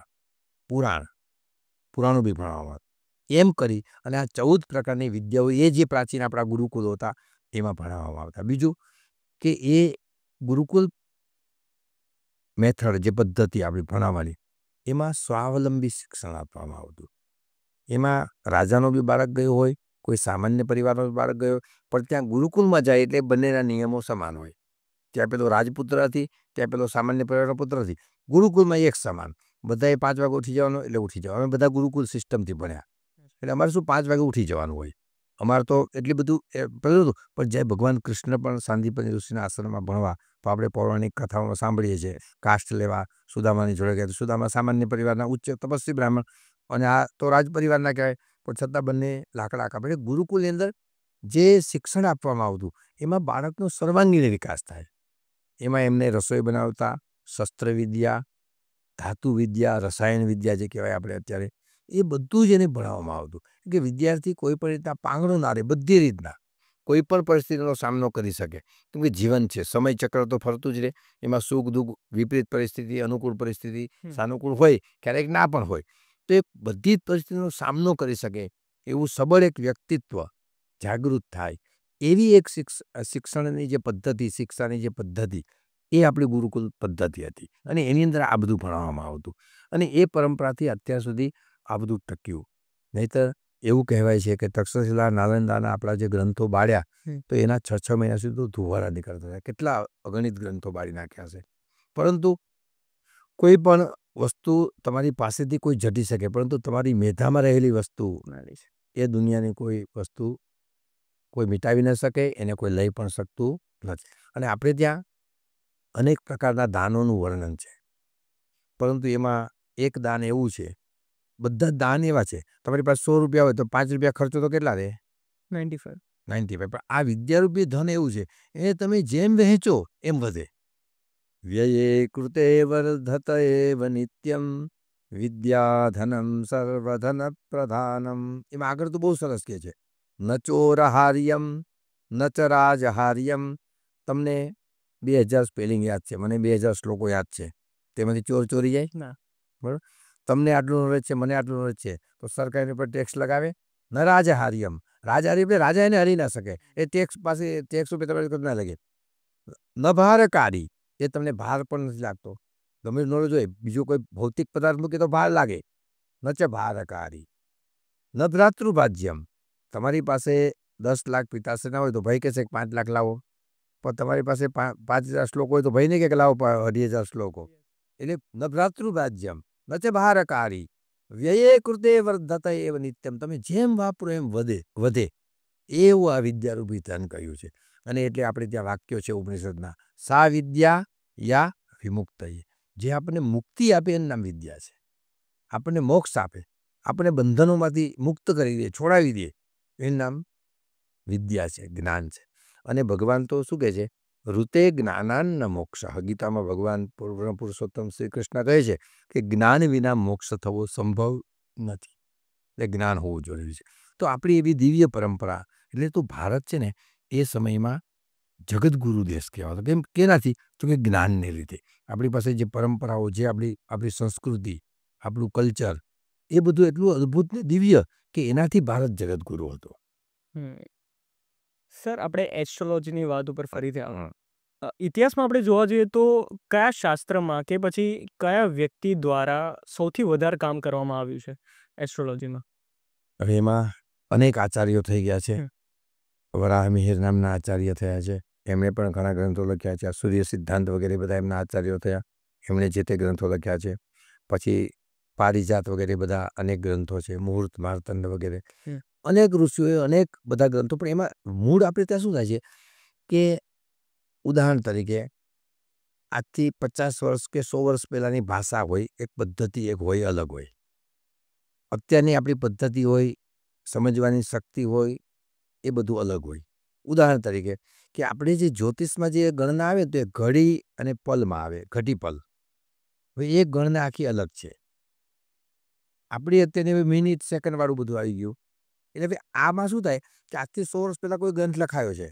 પુરાણો બી ભણાવવામાં. એમ કરી અને આ 14 પ્રકારની વિદ્યાઓ એ જે પ્રાચીન આપણા ગુરુકુલો હતા એમાં ભણાવવામાં આવતા. બીજું કે એ ગુરુકુલ મેથડ જે પદ્ધતિ આપણી ભણાવવાની એમાં સ્વાવલંબી શિક્ષણ આપવામાં આવતું. એમાં રાજાનો બી બાળક ગયો હોય, કોઈ સામાન્ય પરિવારનો બી બાળક ગયો, પણ ત્યાં ગુરુકુલમાં જાય એટલે બંનેના નિયમો સમાન હોય. ત્યાં પેલો રાજપુત્ર હતી, ત્યાં પેલો સામાન્ય પરિવારનો પુત્ર હતી. ગુરુકુલમાં એક સમાન. બધાએ 5 વાગે ઉઠી જવાનું એટલે ઉઠી જવાનું. અમે બધા ગુરુકુલ સિસ્ટમથી ભણ્યા એટલે અમારે શું 5 વાગે ઉઠી જવાનું હોય. અમારે તો એટલી બધું પેલું હતું. પણ જ્યારે ભગવાન કૃષ્ણ પણ સાંદીપની ઋષિના આશ્રમમાં ભણવા, તો આપણે પૌરાણિક કથાઓ સાંભળીએ છીએ. કાસ્ટ લેવા સુદામાની જોડે ગયા. સુદામા સામાન્ય પરિવારના ઉચ્ચ તપસ્વી બ્રાહ્મણ અને આ તો રાજ પરિવારના કહેવાય, પણ છતાં બંને લાકડા કાપે. ગુરુકુલની અંદર જે શિક્ષણ આપવામાં આવતું એમાં બાળકનો સર્વાંગીણ વિકાસ થાય. એમાં એમને રસોઈ બનાવતા, શસ્ત્રવિદ્યા, ધાતુ વિદ્યા, રસાયણ વિદ્યા જે કહેવાય આપણે અત્યારે, એ બધું જ એને ભણાવવામાં આવતું કે વિદ્યાર્થી કોઈ પણ રીતના પાંગડો ના રહે. બધી રીતના કોઈ પણ પરિસ્થિતિનો સામનો કરી શકે. કેમ કે જીવન છે, સમય ચક્ર તો ફરતું જ રહે. એમાં સુખ દુઃખ, વિપરીત પરિસ્થિતિ, અનુકૂળ પરિસ્થિતિ, સાનુકૂળ હોય, ક્યારેક ના પણ હોય. તો એ બધી જ પરિસ્થિતિનો સામનો કરી શકે એવું સબળ એક વ્યક્તિત્વ જાગૃત થાય એવી એક શિક્ષણની જે પદ્ધતિ, શિક્ષાની જે પદ્ધતિ એ આપણી ગુરુકુલ પદ્ધતિ હતી. અને એની અંદર આ બધું ભણાવવામાં આવતું અને એ પરંપરાથી અત્યાર સુધી આ બધું ટક્યું. નહીંતર એવું કહેવાય છે કે તક્ષશિલા, નાલંદાના આપણા જે ગ્રંથો બાળ્યા તો એના 6 મહિના સુધી તો ધુવારા નીકળતા હતા. કેટલા અગણિત ગ્રંથો બાળી નાખ્યા છે. પરંતુ કોઈ પણ વસ્તુ તમારી પાસેથી કોઈ જટી શકે, પરંતુ તમારી મેધામાં રહેલી વસ્તુ એ દુનિયાની કોઈ વસ્તુ કોઈ મિટાવી ન શકે, એને કોઈ લઈ પણ શકતું નથી. અને આપણે ત્યાં અનેક પ્રકારના દાનોનું વર્ણન છે, પરંતુ એમાં એક દાન એવું છે, બધા દાન એવા છે, તમારી પાસે 100 રૂપિયા હોય તો 5 રૂપિયા ખર્ચો તો કેટલા રહે? 95. પણ આ વિદ્યારૂપી ધન એવું છે, એ તમે જેમ વહેંચો એમ વધે. વ્યયે કૃતે વર્ધત એવ નિત્યમ વિદ્યાધનમ સર્વધન પ્રધાનમ. એમાં આગળ તો બહુ સરસ કહે છે, ન ચોરહાર્યમ ન ચ રાજહાર્યમ. તમને 2000 સ્પેલિંગ યાદ છે, મને 2000 શ્લોકો યાદ છે, તેમાંથી ચોર ચોરી જાય ના. બરાબર. તમને આટલું નોલેજ છે, મને આટલું નોલેજ છે, તો સરકાર એની પર ટેક્સ લગાવે. ન રાજહાર્યમ. રાજહાર્ય એટલે રાજા એને હરી ના શકે, એ ટેક્સ રૂપિયા તમારે ના લાગે. ન ભારકારી. એ તમને ભાર પણ નથી લાગતો. ગમે નોલેજ હોય, બીજું કોઈ ભૌતિક પદાર્થ મૂકે તો ભાર લાગે. ન ચ ભારકારી. ન ભ્રાતૃભાજ્યમ. તમારી પાસે 10 લાખ પિતાશ્રીના હોય તો ભાઈ કહેશે કે 5 લાખ લાવો, પણ તમારી પાસે 5,000 શ્લોકો હોય તો ભાઈ નહીં કે લાવો 2,000 શ્લોકો. એટલે ન ભ્રાતૃભાજ્યમ ન ચ ભારકારી વ્યયે કૃતે વર્ધત એવ નિત્યમ. તમે જેમ વાપરો એમ વધે. એવું આ વિદ્યારૂપી ધન કહ્યું છે. અને એટલે આપણે ત્યાં વાક્યો છે ઉપનિષદના, સા વિદ્યા યા વિમુક્ત. જે આપણને મુક્તિ આપે એનું નામ વિદ્યા છે. આપણને મોક્ષ આપે, આપણને બંધનોમાંથી મુક્ત કરી દે, છોડાવી દે, એનું નામ વિદ્યા છે, જ્ઞાન છે. અને ભગવાન તો શું કહે છે? ઋતે જ્ઞાનાન્ન મોક્ષ. ગીતામાં ભગવાન પુરુષોત્તમ શ્રી કૃષ્ણ કહે છે કે જ્ઞાન વિના મોક્ષ થવો સંભવ નથી. એટલે જ્ઞાન હોવું જરૂરી છે. તો આપણી એવી દિવ્ય પરંપરા, એટલે તો ભારત છે ને એ સમયમાં જગતગુરુ દેશ કહેવાતો. કેમ? કેનાથી? તો કે જ્ઞાનને લીધે. આપણી પાસે જે પરંપરાઓ, જે આપણી સંસ્કૃતિ, આપણું કલ્ચર, એ બધું એટલું અદ્ભુત ને દિવ્ય કે એનાથી ભારત જગતગુરુ હતો. સર, આપણે એસ્ટ્રોલોજીની વાત ઉપર ફરીથી ઇતિહાસમાં આપણે જોવા જઈએ તો કયા શાસ્ત્રમાં કે પછી કયા વ્યક્તિ દ્વારા સૌથી વધારે કામ કરવામાં આવ્યું છે એસ્ટ્રોલોજીમાં? હવે એમાં અનેક આચાર્યો થઈ ગયા છે. વરાહમિહિર નામના આચાર્ય થયા છે. એમણે પણ ઘણા ગ્રંથો લખ્યા છે. સૂર્ય સિદ્ધાંત વગેરે બધા એમના આચાર્યો થયા, એમણે જે તે ગ્રંથો લખ્યા છે. પછી પારિજાત વગેરે બધા અનેક ગ્રંથો છે, મુહૂર્ત માર્તંડ વગેરે અનેક ઋષિઓએ અનેક બધા ગ્રંથો. પણ એમાં મૂળ આપણે ત્યાં શું થાય છે કે ઉદાહરણ તરીકે આજથી 50 વર્ષ કે 100 વર્ષ પહેલાંની ભાષા હોય, એક પદ્ધતિ એક હોય, અલગ હોય. અત્યારની આપણી પદ્ધતિ હોય, સમજવાની શક્તિ હોય, એ બધું અલગ હોય. ઉદાહરણ તરીકે કે આપણે જે જ્યોતિષમાં જે ગણના આવે તો એ ઘડી અને પલમાં આવે, ઘડી પલ. હવે એ ગણના આખી અલગ છે. આપણી અત્યારની મિનિટ સેકન્ડ વાળું બધું આવી ગયું. એટલે હવે આમાં શું થાય કે આજથી 100 વર્ષ પહેલાં કોઈ ગ્રંથ લખાયો છે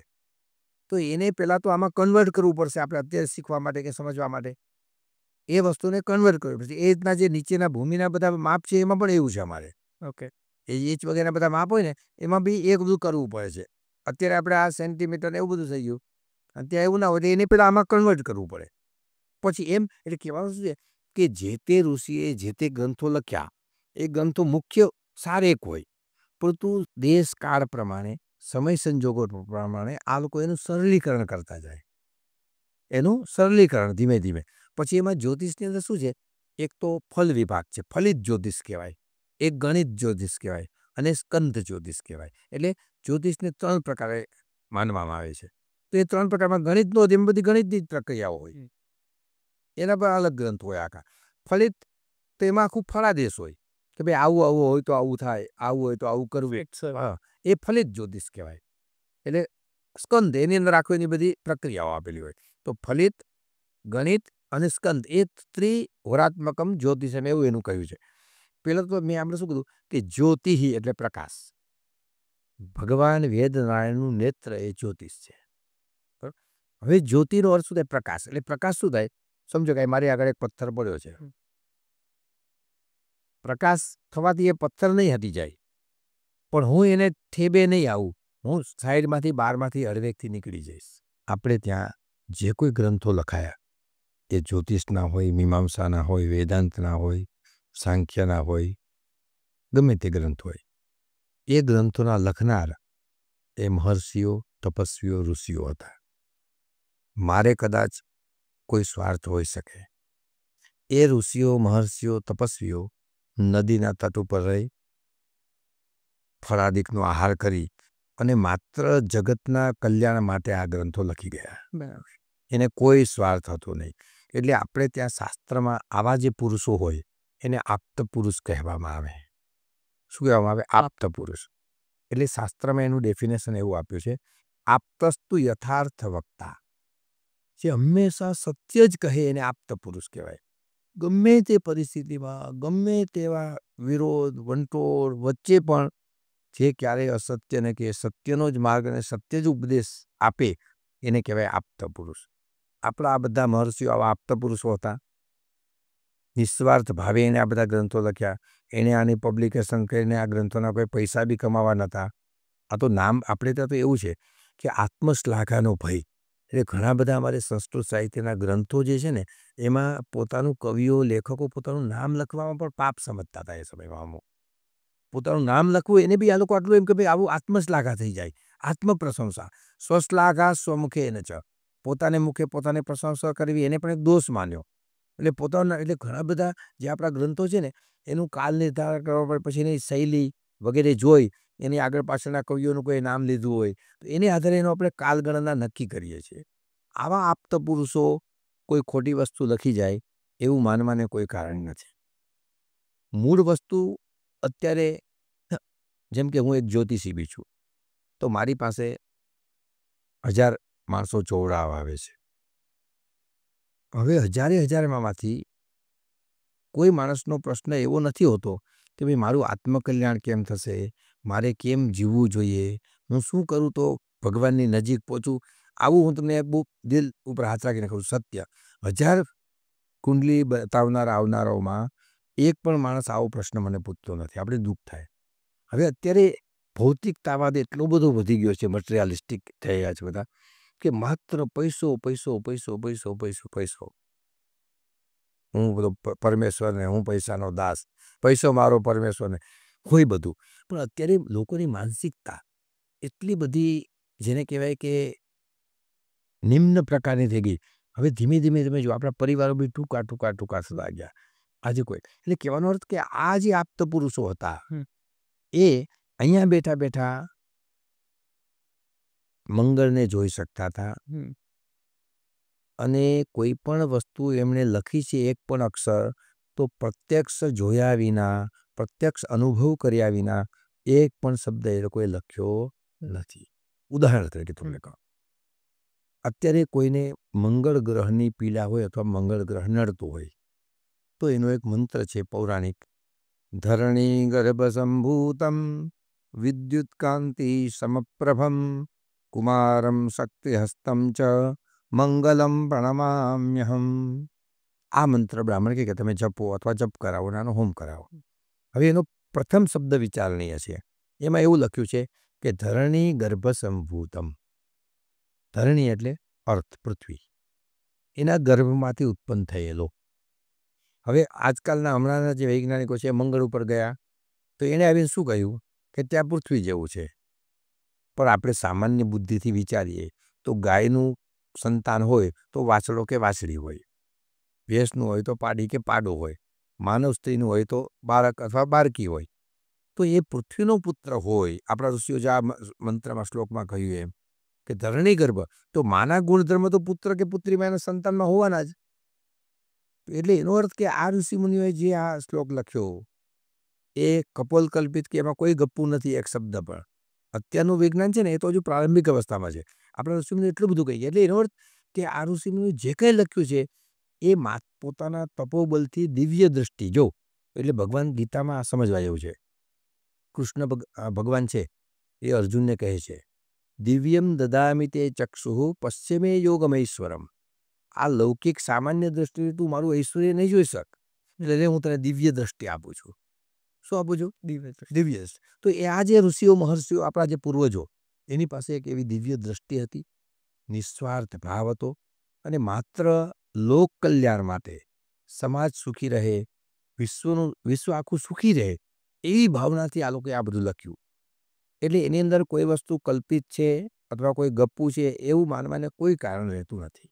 તો એને પહેલાં તો આમાં કન્વર્ટ કરવું પડશે આપણે અત્યારે શીખવા માટે કે સમજવા માટે. એ વસ્તુને કન્વર્ટ કરવી પડશે. એ રીતના જે નીચેના ભૂમિના બધા માપ છે એમાં પણ એવું છે અમારે. ઓકે. એ ઇંચ વગેરેના બધા માપ હોય ને એમાં બી એ બધું કરવું પડે છે. અત્યારે આપણે આ સેન્ટીમીટર ને એવું બધું થઈ ગયું, અત્યારે એવું ના હોય એટલે એને પહેલાં આમાં કન્વર્ટ કરવું પડે. પછી એમ એટલે કહેવાનું શું છે કે જે તે ઋષિએ જે તે ગ્રંથો લખ્યા એ ગ્રંથો મુખ્ય સાર એક હોય, પરંતુ દેશ કાળ પ્રમાણે સમય સંજોગો પ્રમાણે આ લોકો એનું સરળીકરણ કરતા જાય. એનું સરળીકરણ ધીમે ધીમે. પછી એમાં જ્યોતિષની અંદર શું છે, એક તો ફલ વિભાગ છે, ફલિત જ્યોતિષ કહેવાય, એક ગણિત જ્યોતિષ કહેવાય અને સ્કંદ જ્યોતિષ કહેવાય. એટલે જ્યોતિષને 3 પ્રકારે માનવામાં આવે છે. તો એ 3 પ્રકારમાં ગણિતનો એમ બધી ગણિતની જ પ્રક્રિયાઓ હોય. એના પર અલગ ગ્રંથ હોય આખા. ફલિત તો એમાં આખું ફળાદેશ હોય કે ભાઈ આવું આવું હોય તો આવું થાય, આવું હોય તો આવું કરવું. હા, એ ફલિત જ્યોતિષ કહેવાય. એટલે સ્કંદ એની અંદર આખો એની બધી પ્રક્રિયાઓ આપેલી હોય. તો ફલિત, ગણિત અને સ્કંદ એ ત્રિહોરાત્મકમ જ્યોતિષમ એવું એનું કહ્યું છે. પહેલાં તો મેં આપણે શું કીધું કે જ્યોતિહી એટલે પ્રકાશ. ભગવાન વેદનારાયણનું નેત્ર એ જ્યોતિષ છે. બરાબર. હવે જ્યોતિનો અર્થ શું થાય? પ્રકાશ. એટલે પ્રકાશ શું થાય? સમજો કે મારી આગળ એક પથ્થર પડ્યો છે. પ્રકાશ થવાથી એ પથ્થર નહીં હટી જાય, પણ હું એને ઠેબે નહીં આવું, હું સાઈડમાંથી બહારમાંથી હળવેકથી નીકળી જઈશ. આપણે ત્યાં જે કોઈ ગ્રંથો લખાયા એ જ્યોતિષના હોય, મીમાંસાના હોય, વેદાંતના હોય, સાંખ્યના હોય, ગમે તે ગ્રંથ હોય, એ ગ્રંથોના લખનાર એ મહર્ષિઓ, તપસ્વીઓ, ઋષિઓ હતા. મારે કદાચ કોઈ સ્વાર્થ હોઈ શકે. એ ઋષિઓ, મહર્ષિઓ, તપસ્વીઓ નદીના તટ ઉપર રહી ફળાદિકનો આહાર કરી અને માત્ર જગતના કલ્યાણ માટે આ ગ્રંથો લખી ગયા. બરાબર. એને કોઈ સ્વાર્થ હતો નહીં. એટલે આપણે ત્યાં શાસ્ત્રમાં આવા જે પુરુષો હોય એને આપ્ત પુરુષ કહેવામાં આવે. શું કહેવામાં આવે? આપ્ત પુરુષ. એટલે શાસ્ત્રમાં એનું ડેફિનેશન એવું આપ્યું છે, આપ્તસ્તુ યથાર્થ વક્તા. જે હંમેશા સત્ય જ કહે એને આપ્ત પુરુષ કહેવાય. ગમે તે પરિસ્થિતિમાં, ગમે તેવા વિરોધ વંટોળ વચ્ચે પણ જે ક્યારેય અસત્ય ને કે સત્યનો જ માર્ગ અને સત્ય જ ઉપદેશ આપે એને કહેવાય આપ્ત પુરુષ. આપણા આ બધા મહર્ષિઓ આવા આપ્ત પુરુષો હતા. નિસ્વાર્થ ભાવે એને આ બધા ગ્રંથો લખ્યા. એણે આની પબ્લિકેશન કરીને આ ગ્રંથોના કોઈ પૈસા બી કમાવા નહોતા. આ તો નામ આપણે ત્યાં તો એવું છે કે આત્મશ્લાઘાનો ભય. એટલે ઘણા બધા અમારે સંસ્કૃત સાહિત્યના ગ્રંથો જે છે ને એમાં પોતાનું કવિઓ, લેખકો પોતાનું નામ લખવામાં પણ પાપ સમજતા હતા એ સમયમાં. અમુક પોતાનું નામ લખવું એને બી આ લોકો આટલું એમ કે ભાઈ આવું આત્મશ્લાઘા થઈ જાય, આત્મપ્રશંસા. સ્વશ્લાઘા સ્વમુખે ન ચ. પોતાને મુખે પોતાને પ્રશંસા કરવી એને પણ એક દોષ માન્યો. એટલે પોતાના એટલે ઘણા બધા જે આપણા ગ્રંથો છે ને એનું કાલ નિર્ધારણ કરવા પડે, પછી એની શૈલી વગેરે જોઈ એની આગળ પાછળના કવિઓનું કોઈ નામ લીધું હોય તો એને આધારે એનો આપણે કાલગણના નક્કી કરીએ છીએ. આવા આપ્ત પુરુષો કોઈ ખોટી વસ્તુ લખી જાય એવું માનવાને કોઈ કારણ નથી. મૂળ વસ્તુ અત્યારે જેમ કે હું એક જ્યોતિષી બી છું તો મારી પાસે 1000 માણસો જોડાવા આવે છે. હવે હજારેમાંથી કોઈ માણસનો પ્રશ્ન એવો નથી હોતો કે ભાઈ મારું આત્મકલ્યાણ કેમ થશે, મારે કેમ જીવવું જોઈએ, હું શું કરું તો ભગવાનની નજીક પહોંચું. આવું હું તમને એક બહુ દિલ ઉપર હાથ રાખીને કહું, સત્ય 1000 કુંડલી બતાવનાર આવનારાઓમાં એક પણ માણસ આવો પ્રશ્ન મને પૂછતો નથી. આપણે દુઃખ થાય. હવે અત્યારે ભૌતિકતાવાદ એટલો બધો વધી ગયો છે, મટીરિયાલિસ્ટિક થઈ ગયા છે બધા, કે માત્ર પૈસો પૈસો પૈસો પૈસો પૈસો પૈસો. હું બધો પરમેશ્વર ને હું પૈસાનો દાસ, પૈસો મારો પરમેશ્વર ને હોય બધું. પણ અત્યારે લોકોની માનસિકતા એટલી બધી જેને કહેવાય કે નિમ્ન પ્રકારની થઈ ગઈ. હવે ધીમે ધીમે તમે જો આપણા પરિવારો બી ટૂંકા ટૂંકા ટૂંકા થતા ગયા. આજે કોઈ એટલે કહેવાનો અર્થ કે આ જે આપત પુરુષો હતા એ અહીંયા બેઠા બેઠા મંગળને જોઈ શકતા હતા અને કોઈ પણ વસ્તુ એમણે લખી છે એક પણ અક્ષર તો પ્રત્યક્ષ જોયા વિના, પ્રત્યક્ષ અનુભવ કર્યા વિના એક પણ શબ્દ એ લોકોએ લખ્યો નથી. ઉદાહરણ તરીકે તમને કહું, અત્યારે કોઈને મંગળ ગ્રહની પીડા હોય અથવા મંગળ ગ્રહ નડતું હોય તો એનો એક મંત્ર છે પૌરાણિક, ધરણી ગર્ભ સંભૂતમ વિદ્યુત કાંતિ સમપ્રભમ કુમારમ શક્તિ હસ્તમ ચ મંગલમ પ્રણમામ્યહમ. આ મંત્ર બ્રાહ્મણ કે તમે જપો અથવા જપ કરાવો, નાનો હોમ કરાવો. હવે એનો પ્રથમ શબ્દ વિચારણીય છે. એમાં એવું લખ્યું છે કે ધરણી ગર્ભ સંભૂતમ. ધરણી એટલે અર્થ, પૃથ્વી, એના ગર્ભમાંથી ઉત્પન્ન થયેલો. હવે આજકાલના હમણાંના જે વૈજ્ઞાનિકો છે મંગળ ઉપર ગયા તો એણે આવીને શું કહ્યું કે ત્યાં પૃથ્વી જેવું છે. પણ આપણે સામાન્ય બુદ્ધિથી વિચારીએ તો ગાયનું સંતાન હોય તો વાછડો કે વાછડી હોય, ભેંસનું હોય તો પાડી કે પાડો હોય, માનવ સ્ત્રીનું હોય તો બાળક અથવા બાળકી હોય. તો એ પૃથ્વીનો પુત્ર હોય. આપણા ઋષિઓ જે આ મંત્રમાં શ્લોકમાં કહ્યું એમ કે ધરણી ગર્ભ, તો માના ગુણધર્મ તો પુત્ર કે પુત્રીમાં એના સંતાનમાં હોવાના જ. એટલે એનો અર્થ કે આ ઋષિમુનિઓએ જે આ શ્લોક લખ્યો એ કપોલકલ્પિત કે એમાં કોઈ ગપ્પું નથી એક શબ્દ પણ. અત્યારનું વિજ્ઞાન છે ને એ તો હજુ પ્રારંભિક અવસ્થામાં છે. આપણા ઋષિમુનિએ એટલું બધું કહી. એટલે એનો અર્થ કે આ ઋષિમુનિએ જે કંઈ લખ્યું છે એ પોતાના તપોબલથી દિવ્ય દ્રષ્ટિ જો એટલે ભગવાન ગીતામાં સમજવા જેવું છે. કૃષ્ણ ભગવાન છે એ અર્જુનને કહે છે દિવ્યમ દદામિ તે ચક્ષુઃ પશ્ચિમે યોગમૈશ્વરમ. આ લૌકિક સામાન્ય દ્રષ્ટિએ તું મારું ઐશ્વર્ય નહીં જોઈ શક, એટલે હું તને દિવ્ય દ્રષ્ટિ આપું છું. શું આપું છું? દિવ્ય દ્રષ્ટિ. તો એ આ જે ઋષિઓ મહર્ષિઓ આપણા જે પૂર્વજો એની પાસે એક એવી દિવ્ય દ્રષ્ટિ હતી, નિસ્વાર્થ ભાવ હતો અને માત્ર લોક કલ્યાણ માટે, સમાજ સુખી રહે, વિશ્વ આખું સુખી રહે એવી ભાવનાથી આ લોકોએ આ બધું લખ્યું. એટલે એની અંદર કોઈ વસ્તુ કલ્પિત છે અથવા કોઈ ગપ્પુ છે એવું માનવાને કોઈ કારણ રહેતું નથી.